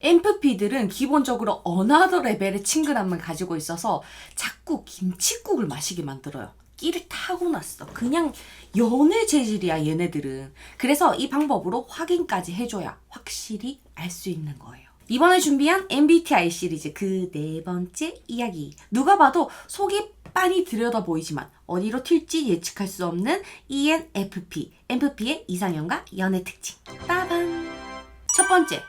MFP들은 기본적으로 어나더 레벨의 친근함을 가지고 있어서 자꾸 김칫국을 마시게 만들어요. 끼를 타고났어. 그냥 연애 재질이야, 얘네들은. 그래서 이 방법으로 확인까지 해줘야 확실히 알 수 있는 거예요. 이번에 준비한 MBTI 시리즈 그 네 번째 이야기. 누가 봐도 속이 빤히 들여다 보이지만 어디로 튈지 예측할 수 없는 ENFP. MFP의 이상형과 연애 특징. 빠밤! 첫 번째.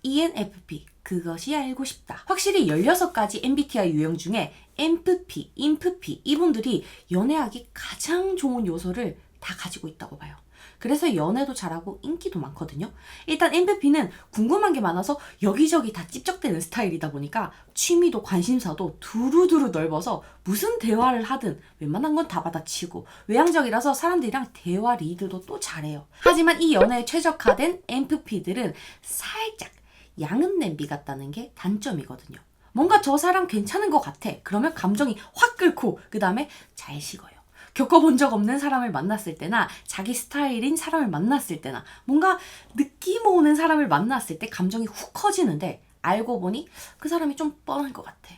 ENFP, 그것이 알고 싶다. 확실히 16가지 MBTI 유형 중에 MFP, INFP 이분들이 연애하기 가장 좋은 요소를 다 가지고 있다고 봐요. 그래서 연애도 잘하고 인기도 많거든요. 일단 MFP는 궁금한 게 많아서 여기저기 다 찝적대는 스타일이다 보니까 취미도 관심사도 두루두루 넓어서 무슨 대화를 하든 웬만한 건 다 받아치고 외향적이라서 사람들이랑 대화 리드도 또 잘해요. 하지만 이 연애에 최적화된 MFP들은 살짝 양은 냄비 같다는 게 단점이거든요. 뭔가 저 사람 괜찮은 것 같아. 그러면 감정이 확 끓고 그 다음에 잘 식어요. 겪어본 적 없는 사람을 만났을 때나 자기 스타일인 사람을 만났을 때나 뭔가 느낌 오는 사람을 만났을 때 감정이 훅 커지는데 알고 보니 그 사람이 좀 뻔한 것 같아.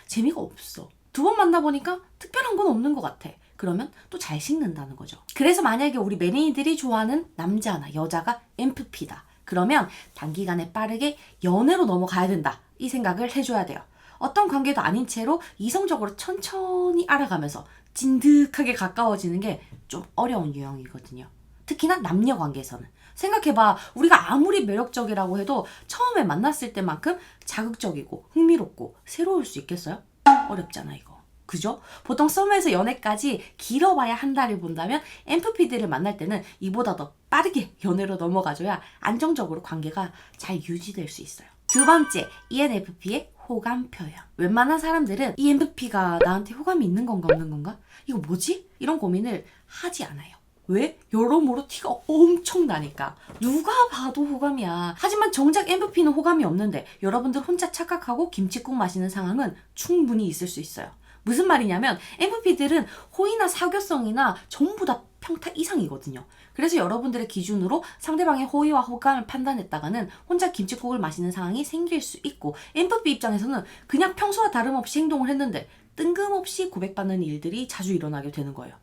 재미가 없어. 두 번 만나보니까 특별한 건 없는 것 같아. 그러면 또 잘 식는다는 거죠. 그래서 만약에 우리 매니들이 좋아하는 남자나 여자가 MFP다. 그러면 단기간에 빠르게 연애로 넘어가야 된다. 이 생각을 해줘야 돼요. 어떤 관계도 아닌 채로 이성적으로 천천히 알아가면서 진득하게 가까워지는 게 좀 어려운 유형이거든요. 특히나 남녀 관계에서는. 생각해봐. 우리가 아무리 매력적이라고 해도 처음에 만났을 때만큼 자극적이고 흥미롭고 새로울 수 있겠어요? 어렵잖아 이거. 그죠? 보통 썸에서 연애까지 길어봐야 한 달을 본다면 MFP들을 만날 때는 이보다 더 빠르게 연애로 넘어가줘야 안정적으로 관계가 잘 유지될 수 있어요. 두 번째, ENFP의 호감 표현. 웬만한 사람들은 ENFP가 나한테 호감이 있는 건가 없는 건가? 이거 뭐지? 이런 고민을 하지 않아요. 왜? 여러모로 티가 엄청 나니까. 누가 봐도 호감이야. 하지만 정작 MFP는 호감이 없는데 여러분들 혼자 착각하고 김칫국 마시는 상황은 충분히 있을 수 있어요. 무슨 말이냐면 MFP들은 호의나 사교성이나 전부 다 평타 이상이거든요. 그래서 여러분들의 기준으로 상대방의 호의와 호감을 판단했다가는 혼자 김칫국을 마시는 상황이 생길 수 있고 MFP 입장에서는 그냥 평소와 다름없이 행동을 했는데 뜬금없이 고백받는 일들이 자주 일어나게 되는 거예요.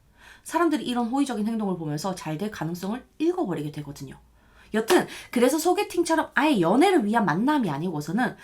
사람들이 이런 호의적인 행동을 보면서 잘 될 가능성을 읽어버리게 되거든요. 여튼 그래서 소개팅처럼 아예 연애를 위한 만남이 아니고서는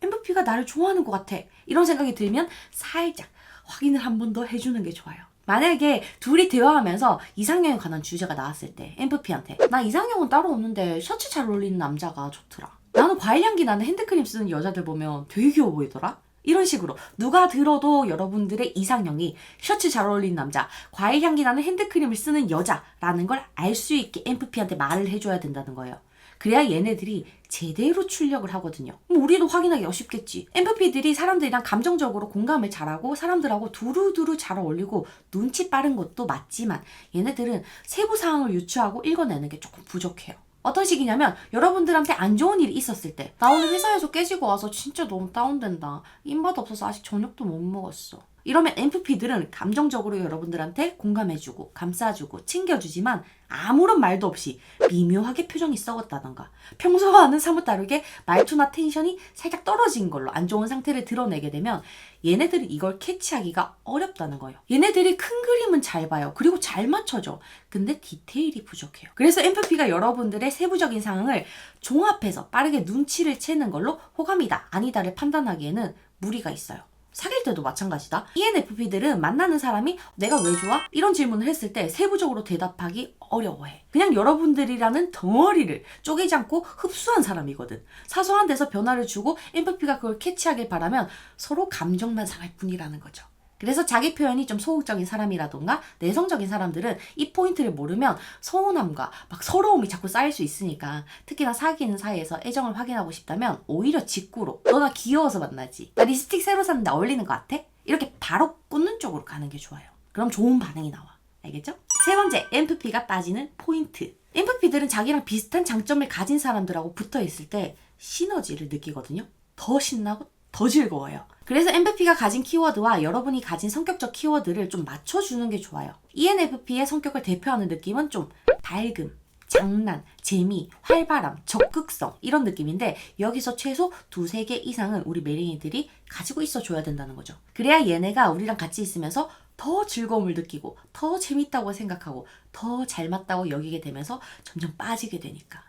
MFP가 나를 좋아하는 것 같아. 이런 생각이 들면 살짝 확인을 한 번 더 해주는 게 좋아요. 만약에 둘이 대화하면서 이상형에 관한 주제가 나왔을 때 MFP한테 나 이상형은 따로 없는데 셔츠 잘 어울리는 남자가 좋더라. 나는 과일 향기 나는 핸드크림 쓰는 여자들 보면 되게 귀여워 보이더라. 이런 식으로 누가 들어도 여러분들의 이상형이 셔츠 잘 어울리는 남자, 과일 향기 나는 핸드크림을 쓰는 여자라는 걸 알 수 있게 MFP한테 말을 해줘야 된다는 거예요. 그래야 얘네들이 제대로 출력을 하거든요. 우리도 확인하기가 쉽겠지. MFP들이 사람들이랑 감정적으로 공감을 잘하고 사람들하고 두루두루 잘 어울리고 눈치 빠른 것도 맞지만 얘네들은 세부 사항을 유추하고 읽어내는 게 조금 부족해요. 어떤 식이냐면 여러분들한테 안 좋은 일이 있었을 때 나 오늘 회사에서 깨지고 와서 진짜 너무 다운된다. 입맛 없어서 아직 저녁도 못 먹었어. 이러면 MFP들은 감정적으로 여러분들한테 공감해주고 감싸주고 챙겨주지만 아무런 말도 없이 미묘하게 표정이 썩었다던가 평소와는 사뭇 다르게 말투나 텐션이 살짝 떨어진 걸로 안 좋은 상태를 드러내게 되면 얘네들이 이걸 캐치하기가 어렵다는 거예요. 얘네들이 큰 그림은 잘 봐요. 그리고 잘 맞춰줘. 근데 디테일이 부족해요. 그래서 MFP가 여러분들의 세부적인 상황을 종합해서 빠르게 눈치를 채는 걸로 호감이다 아니다를 판단하기에는 무리가 있어요. 사귈 때도 마찬가지다. ENFP들은 만나는 사람이 내가 왜 좋아? 이런 질문을 했을 때 세부적으로 대답하기 어려워해. 그냥 여러분들이라는 덩어리를 쪼개지 않고 흡수한 사람이거든. 사소한 데서 변화를 주고 MFP가 그걸 캐치하길 바라면 서로 감정만 상할 뿐이라는 거죠. 그래서 자기 표현이 좀 소극적인 사람이라던가 내성적인 사람들은 이 포인트를 모르면 서운함과 막 서러움이 자꾸 쌓일 수 있으니까 특히나 사귀는 사이에서 애정을 확인하고 싶다면 오히려 직구로 너 나 귀여워서 만나지. 나 립스틱 새로 샀는데 어울리는 것 같아? 이렇게 바로 꽂는 쪽으로 가는 게 좋아요. 그럼 좋은 반응이 나와. 알겠죠? 세 번째, MFP가 빠지는 포인트. MFP들은 자기랑 비슷한 장점을 가진 사람들하고 붙어있을 때 시너지를 느끼거든요. 더 신나고 더 즐거워요. 그래서 MFP가 가진 키워드와 여러분이 가진 성격적 키워드를 좀 맞춰주는 게 좋아요. ENFP의 성격을 대표하는 느낌은 좀 밝음, 장난, 재미, 활발함, 적극성 이런 느낌인데 여기서 최소 2-3개 이상은 우리 매력이들이 가지고 있어 줘야 된다는 거죠. 그래야 얘네가 우리랑 같이 있으면서 더 즐거움을 느끼고 더 재밌다고 생각하고 더 잘 맞다고 여기게 되면서 점점 빠지게 되니까.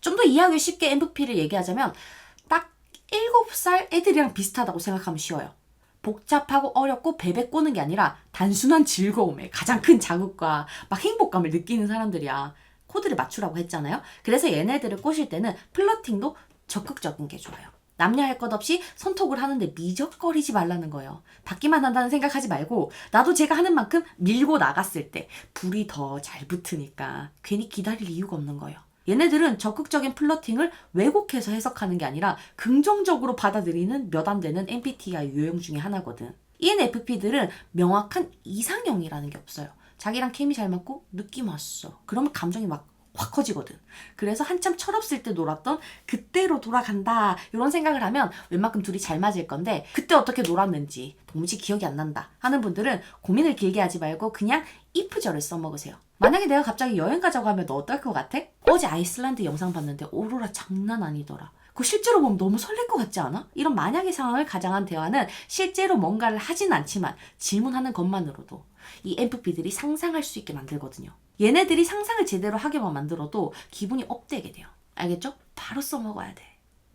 좀 더 이해하기 쉽게 MVP를 얘기하자면 딱 7살 애들이랑 비슷하다고 생각하면 쉬워요. 복잡하고 어렵고 베베 꼬는 게 아니라 단순한 즐거움에 가장 큰 자극과 막 행복감을 느끼는 사람들이야. 코드를 맞추라고 했잖아요. 그래서 얘네들을 꼬실 때는 플러팅도 적극적인 게 좋아요. 남녀 할 것 없이 손톱을 하는데 미적거리지 말라는 거예요. 받기만 한다는 생각하지 말고 나도 제가 하는 만큼 밀고 나갔을 때 불이 더 잘 붙으니까 괜히 기다릴 이유가 없는 거예요. 얘네들은 적극적인 플러팅을 왜곡해서 해석하는 게 아니라 긍정적으로 받아들이는 몇 안 되는 MBTI 유형 중에 하나거든. ENFP들은 명확한 이상형이라는 게 없어요. 자기랑 케미 잘 맞고 느낌 왔어. 그러면 감정이 막 확 커지거든. 그래서 한참 철없을 때 놀았던 그때로 돌아간다 이런 생각을 하면 웬만큼 둘이 잘 맞을 건데 그때 어떻게 놀았는지 도무지 기억이 안 난다 하는 분들은 고민을 길게 하지 말고 그냥 if절을 써먹으세요. 만약에 내가 갑자기 여행 가자고 하면 너 어떨 것 같아? 어제 아이슬란드 영상 봤는데 오로라 장난 아니더라. 그거 실제로 보면 너무 설렐 것 같지 않아? 이런 만약의 상황을 가장한 대화는 실제로 뭔가를 하진 않지만 질문하는 것만으로도 이 MVP들이 상상할 수 있게 만들거든요. 얘네들이 상상을 제대로 하게만 만들어도 기분이 업되게 돼요. 알겠죠? 바로 써먹어야 돼.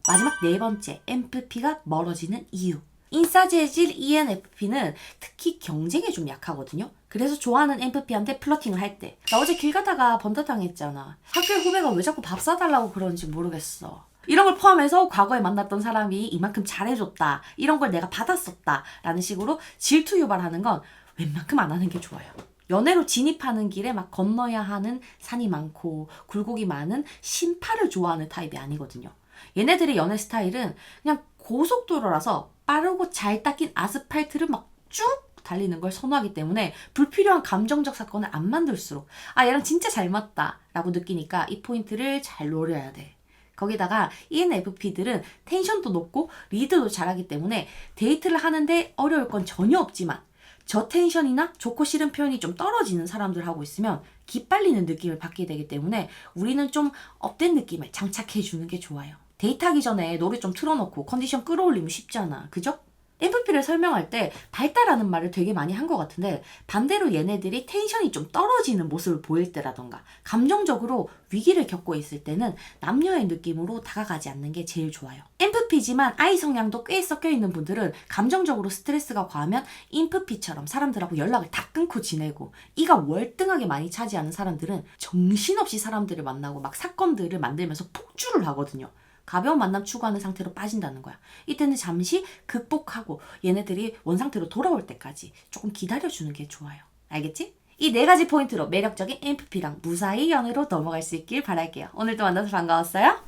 마지막 4번째, MVP가 멀어지는 이유. 인싸 재질 ENFP는 특히 경쟁에 좀 약하거든요. 그래서 좋아하는 MVP한테 플러팅을 할 때 나 어제 길 가다가 번다 당했잖아. 학교 후배가 왜 자꾸 밥 사달라고 그러는지 모르겠어. 이런 걸 포함해서 과거에 만났던 사람이 이만큼 잘해줬다. 이런 걸 내가 받았었다. 라는 식으로 질투 유발하는 건 웬만큼 안 하는 게 좋아요. 연애로 진입하는 길에 막 건너야 하는 산이 많고 굴곡이 많은 신파를 좋아하는 타입이 아니거든요. 얘네들의 연애 스타일은 그냥 고속도로라서 빠르고 잘 닦인 아스팔트를 막 쭉 달리는 걸 선호하기 때문에 불필요한 감정적 사건을 안 만들수록 아 얘랑 진짜 잘 맞다 라고 느끼니까 이 포인트를 잘 노려야 돼. 거기다가 ENFP들은 텐션도 높고 리드도 잘하기 때문에 데이트를 하는데 어려울 건 전혀 없지만 저 텐션이나 좋고 싫은 표현이 좀 떨어지는 사람들하고 있으면 기빨리는 느낌을 받게 되기 때문에 우리는 좀 업된 느낌을 장착해 주는 게 좋아요. 데이트하기 전에 노래 좀 틀어놓고 컨디션 끌어올리면 쉽잖아. 그죠? MVP를 설명할 때 밝다라는 말을 되게 많이 한 것 같은데 반대로 얘네들이 텐션이 좀 떨어지는 모습을 보일 때라던가 감정적으로 위기를 겪고 있을 때는 남녀의 느낌으로 다가가지 않는 게 제일 좋아요. MVP지만 I 성향도 꽤 섞여 있는 분들은 감정적으로 스트레스가 과하면 INFP처럼 사람들하고 연락을 다 끊고 지내고 이가 월등하게 많이 차지하는 사람들은 정신없이 사람들을 만나고 막 사건들을 만들면서 폭주를 하거든요. 가벼운 만남 추구하는 상태로 빠진다는 거야. 이때는 잠시 극복하고 얘네들이 원상태로 돌아올 때까지 조금 기다려주는 게 좋아요. 알겠지? 이 4가지 포인트로 매력적인 MVP랑 무사히 연애로 넘어갈 수 있길 바랄게요. 오늘도 만나서 반가웠어요.